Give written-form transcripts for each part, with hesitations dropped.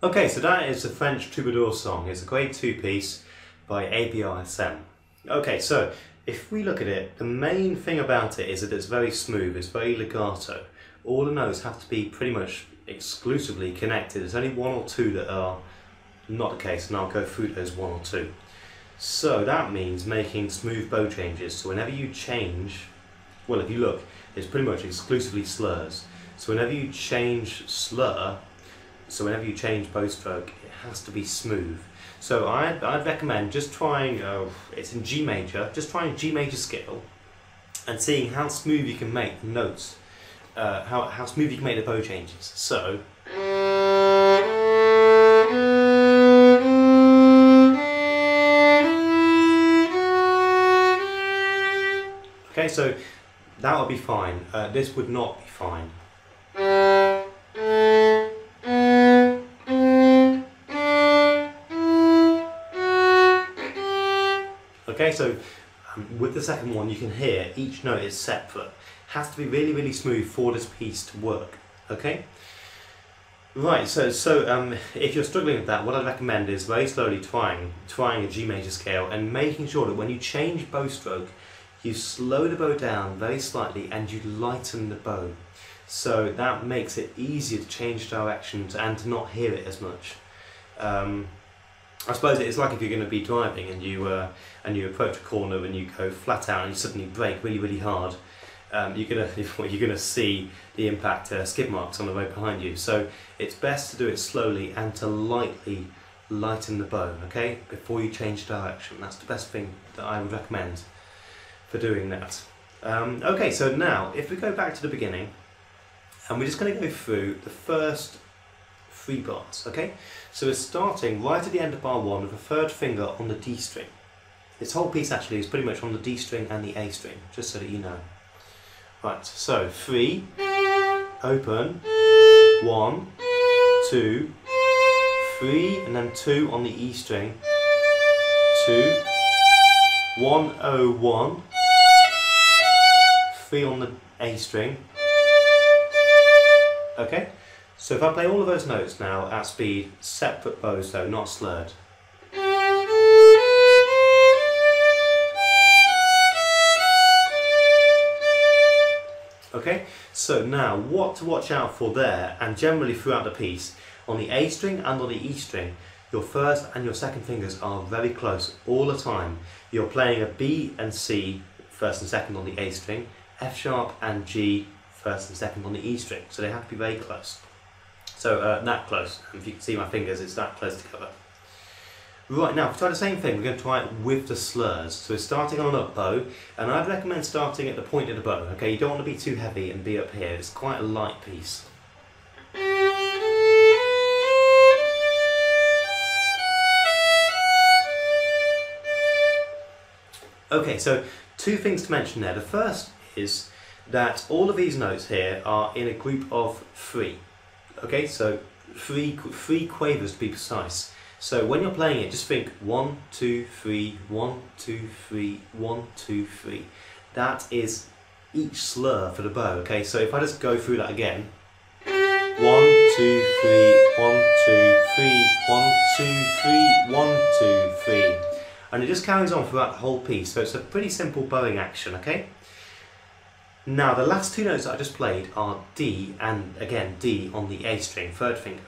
Okay, so that is the French Troubadour Song. It's a grade 2 piece by ABRSM. Okay, so if we look at it, the main thing about it is that it's very smooth, it's very legato. All the notes have to be pretty much exclusively connected. There's only one or two that are not the case, and I'll go through those one or two. So that means making smooth bow changes. So whenever you change, well, if you look, it's pretty much exclusively slurs. So whenever you change slur, so whenever you change bow stroke, it has to be smooth. So I'd recommend just trying, it's in G major, just trying G major scale and seeing how smooth you can make the notes, how smooth you can make the bow changes. So, okay, so that would be fine. This would not be fine. Okay, so with the second one you can hear each note is separate. Has to be really, really smooth for this piece to work. Okay? Right, so if you're struggling with that, what I'd recommend is very slowly trying a G major scale and making sure that when you change bow stroke, you slow the bow down very slightly and you lighten the bow. So that makes it easier to change directions and to not hear it as much. I suppose it's like if you're going to be driving and you approach a corner and you go flat out and you suddenly brake really, really hard. You're gonna see the impact skid marks on the road behind you. So it's best to do it slowly and to lightly lighten the bow, okay, before you change direction. That's the best thing that I would recommend for doing that. Okay, so now if we go back to the beginning, and we're just going to go through the first 3 bars, okay? So we're starting right at the end of bar 1 with a 3rd finger on the D string. This whole piece actually is pretty much on the D string and the A string, just so that you know. Right, so 3, open, 1, 2, 3, and then 2 on the E string, 2, 1, 0, 1, 3 on the A string. Okay? So if I play all of those notes now at speed, separate bows though, not slurred. Okay, so now what to watch out for there, and generally throughout the piece, on the A string and on the E string, your 1st and your 2nd fingers are very close all the time. You're playing a B and C 1st and 2nd on the A string, F sharp and G 1st and 2nd on the E string, so they have to be very close. So that close, if you can see my fingers, it's that close together. Right, now, if we try the same thing, we're going to try it with the slurs. So we're starting on an up bow, and I'd recommend starting at the point of the bow, okay? You don't want to be too heavy and be up here, it's quite a light piece. Okay, so 2 things to mention there. The first is that all of these notes here are in a group of 3. Okay, so three quavers to be precise. So when you're playing it, just think 1, 2, 3, 1, 2, 3, 1, 2, 3. That is each slur for the bow. Okay, so if I just go through that again, 1, 2, 3, 1, 2, 3, 1, 2, 3, 1, 2, 3, and it just carries on throughout the whole piece. So it's a pretty simple bowing action. Okay. Now the last 2 notes that I just played are D and again D on the A string, 3rd finger.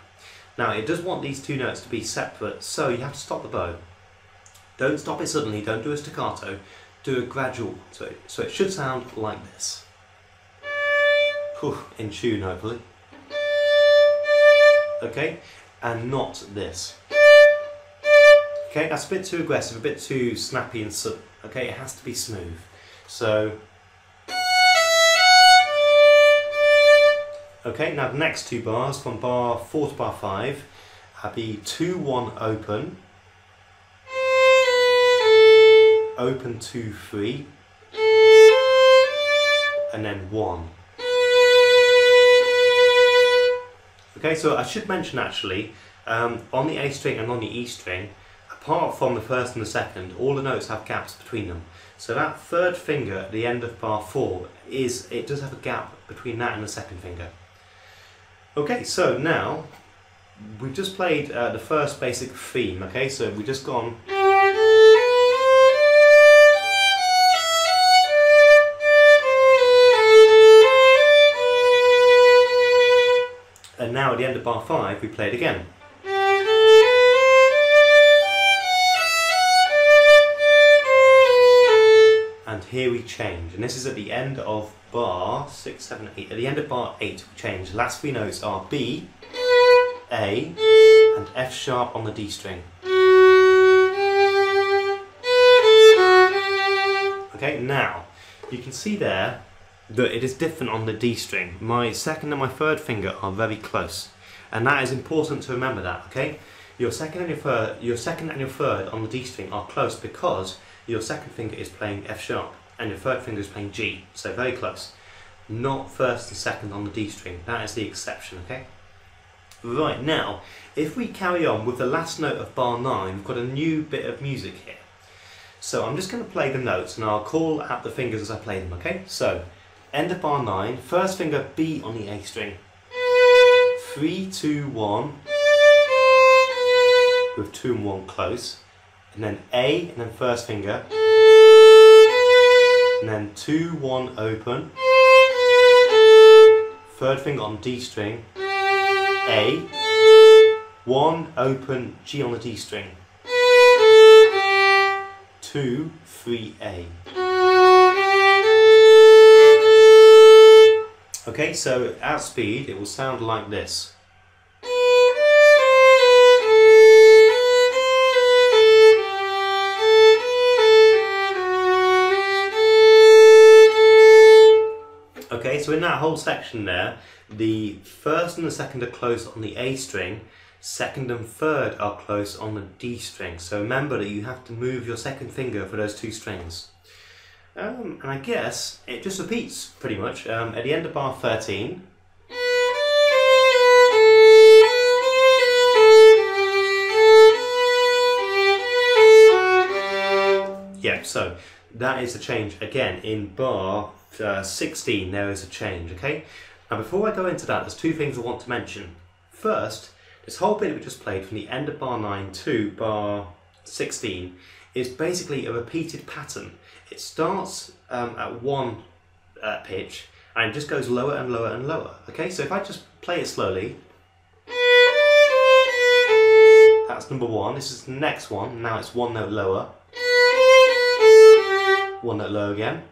Now it does want these 2 notes to be separate, so you have to stop the bow. Don't stop it suddenly, don't do a staccato, do a gradual. So it should sound like this. Whew, in tune hopefully. Okay, and not this. Okay, that's a bit too aggressive, a bit too snappy and sudden. Okay, it has to be smooth. So. Okay, now the next 2 bars, from bar 4 to bar 5, will be 2, 1, open, open 2, 3, and then 1. Okay, so I should mention actually, on the A string and on the E string, apart from the 1st and the 2nd, all the notes have gaps between them. So that 3rd finger at the end of bar 4, it does have a gap between that and the 2nd finger. Okay, so now we've just played the first basic theme, okay? So we've just gone. And now at the end of bar 5, we play it again. And here we change, and this is at the end of bar 6, 7, 8. At the end of bar 8 we change. The last three notes are B, A and F sharp on the D string. Okay, now you can see there that it is different on the D string. My second and my third finger are very close, and that is important to remember that, okay? Your second and your third on the D string are close because your second finger is playing F sharp and your third finger is playing G, so very close. Not first and second on the D string, that is the exception, okay? Right, now, if we carry on with the last note of bar 9, we've got a new bit of music here. So I'm just going to play the notes and I'll call out the fingers as I play them, okay? So, end of bar 9, first finger B on the A string. 3, 2, 1, with 2 and 1 close. And then A, and then first finger. And then 2, 1 open. Third finger on D string. A. 1 open G on the D string. 2, 3, A. Okay, so at speed it will sound like this. Okay, so in that whole section there, the first and the second are close on the A string, second and third are close on the D string. So remember that you have to move your second finger for those two strings. And I guess it just repeats pretty much at the end of bar 13. Yeah, so that is a change again in bar 16. There is a change, okay? Now before I go into that, there's two things I want to mention. First, this whole bit we just played from the end of bar 9 to bar 16 is basically a repeated pattern. It starts at one pitch and it just goes lower and lower and lower. Okay, so if I just play it slowly, that's number 1. This is the next one. Now it's one note lower, one note lower again.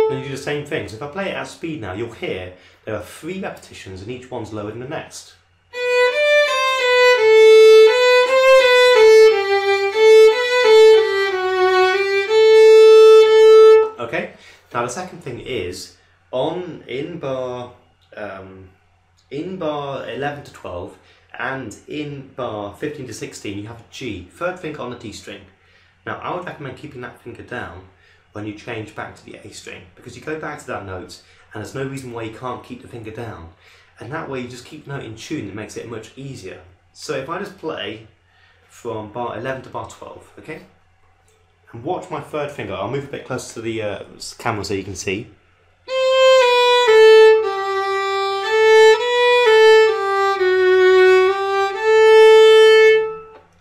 Then you do the same thing. So if I play it at speed now, you'll hear there are 3 repetitions and each one's lower than the next. Okay. Now the second thing is in bar 11 to 12 and in bar 15 to 16 you have a G, third finger on the D string. Now I would recommend keeping that finger down when you change back to the A string, because you go back to that note and there's no reason why you can't keep the finger down, and that way you just keep the note in tune. It makes it much easier. So if I just play from bar 11 to bar 12, okay, and watch my third finger, I'll move a bit closer to the camera so you can see.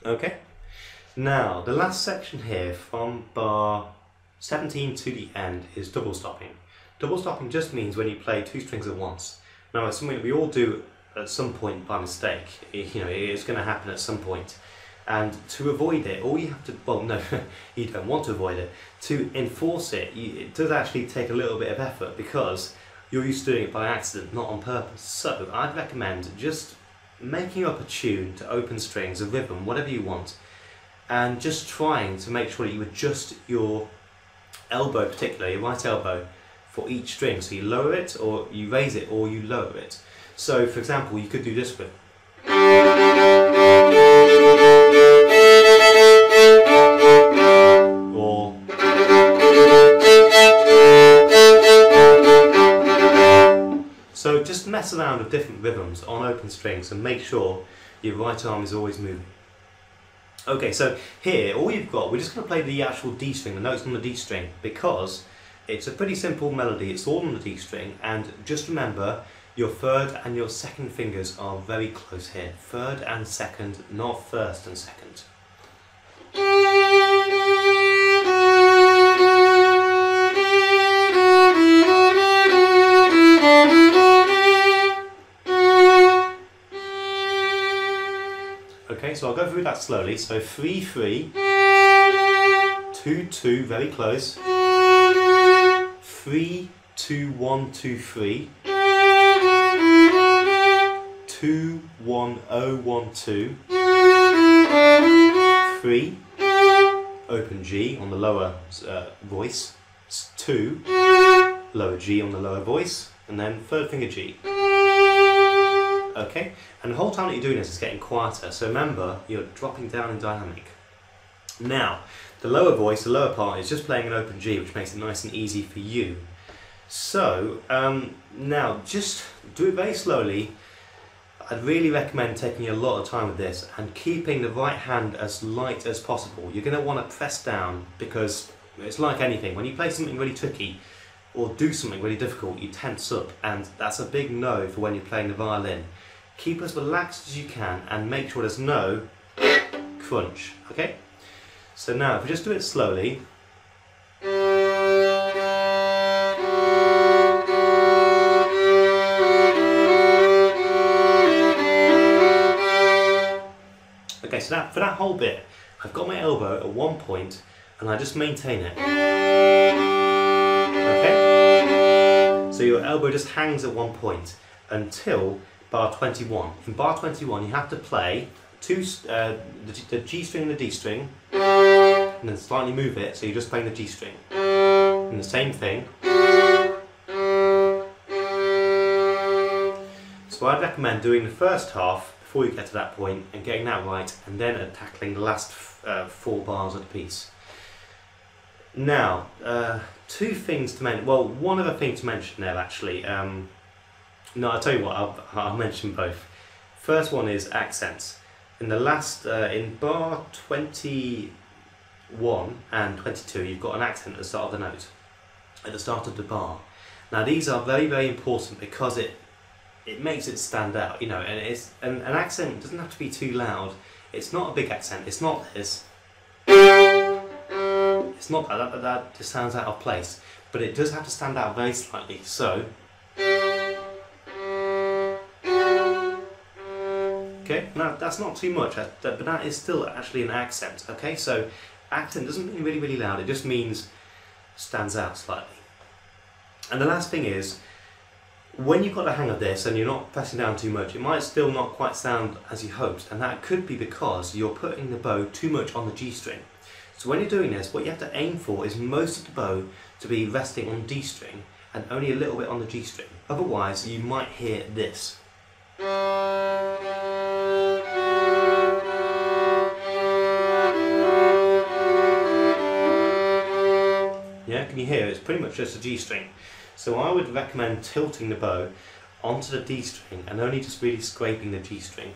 Okay, now the last section here from bar 17 to the end is double stopping. Double stopping just means when you play 2 strings at once. Now it's something that we all do at some point by mistake. You know, it's going to happen at some point. And to avoid it, all you have to, well no, you don't want to avoid it. To enforce it, it does actually take a little bit of effort because you're used to doing it by accident, not on purpose. So I'd recommend just making up a tune to open strings, a rhythm, whatever you want, and just trying to make sure that you adjust your elbow, particularly your right elbow, for each string. So you lower it, or you raise it, or you lower it. So for example, you could do this with. Or. So just mess around with different rhythms on open strings and make sure your right arm is always moving. Okay, so here, all you've got, we're just going to play the actual D string, the notes on the D string, because it's a pretty simple melody. It's all on the D string, and just remember, Your third and your second fingers are very close here. Third and second, not first and second. Okay, so I'll go through that slowly. So 3, 3, 2, 2, very close. 3, 2, 1, 2, 3. 2, 1, 0, 1, 2. 3, open G on the lower voice. 2, lower G on the lower voice, and then third finger G. Okay, and the whole time that you're doing this is getting quieter, so remember you're dropping down in dynamic. Now, the lower voice, the lower part, is just playing an open G, which makes it nice and easy for you. So, now just do it very slowly. I'd really recommend taking a lot of time with this and keeping the right hand as light as possible. You're going to want to press down, because it's like anything. When you play something really tricky or do something really difficult, you tense up, and that's a big no for when you're playing the violin. Keep as relaxed as you can and make sure there's no crunch, okay? So now, if we just do it slowly. Okay, so for that whole bit, I've got my elbow at one point and I just maintain it. Okay? So your elbow just hangs at one point until bar 21. In bar 21 you have to play the G string and the D string, and then slightly move it, so you're just playing the G string. And the same thing. So I'd recommend doing the first half before you get to that point and getting that right, and then tackling the last 4 bars of the piece. Now, 2 things to mention. Well, one other thing to mention there actually. No, I'll tell you what, I'll mention both. First one is accents. In the last, in bar 21 and 22, you've got an accent at the start of the note, at the start of the bar. Now these are very, very important because it makes it stand out, you know, and an accent doesn't have to be too loud. It's not a big accent, it's not this. It's not that just sounds out of place, but it does have to stand out very slightly, so. Okay, now that's not too much, but that is still actually an accent, okay? So accent doesn't mean really, really loud, it just means stands out slightly. And the last thing is, when you've got the hang of this and you're not pressing down too much, it might still not quite sound as you hoped, and that could be because you're putting the bow too much on the G string. So when you're doing this, what you have to aim for is most of the bow to be resting on D string and only a little bit on the G string. Otherwise, you might hear this. Yeah, can you hear it? It's pretty much just a G string. So I would recommend tilting the bow onto the D string and only just really scraping the G string.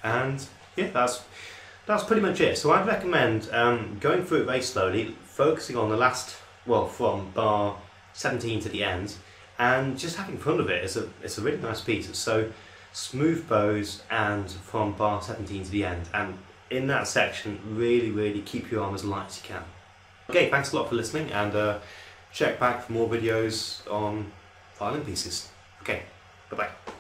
And yeah, that's pretty much it. So I'd recommend going through it very slowly, focusing on the last, well, from bar 17 to the end, and just having fun with it. It's a really nice piece. So smooth bows and from bar 17 to the end, and in that section really, really keep your arm as light as you can. Okay, thanks a lot for listening, and check back for more videos on violin pieces. Okay, bye bye.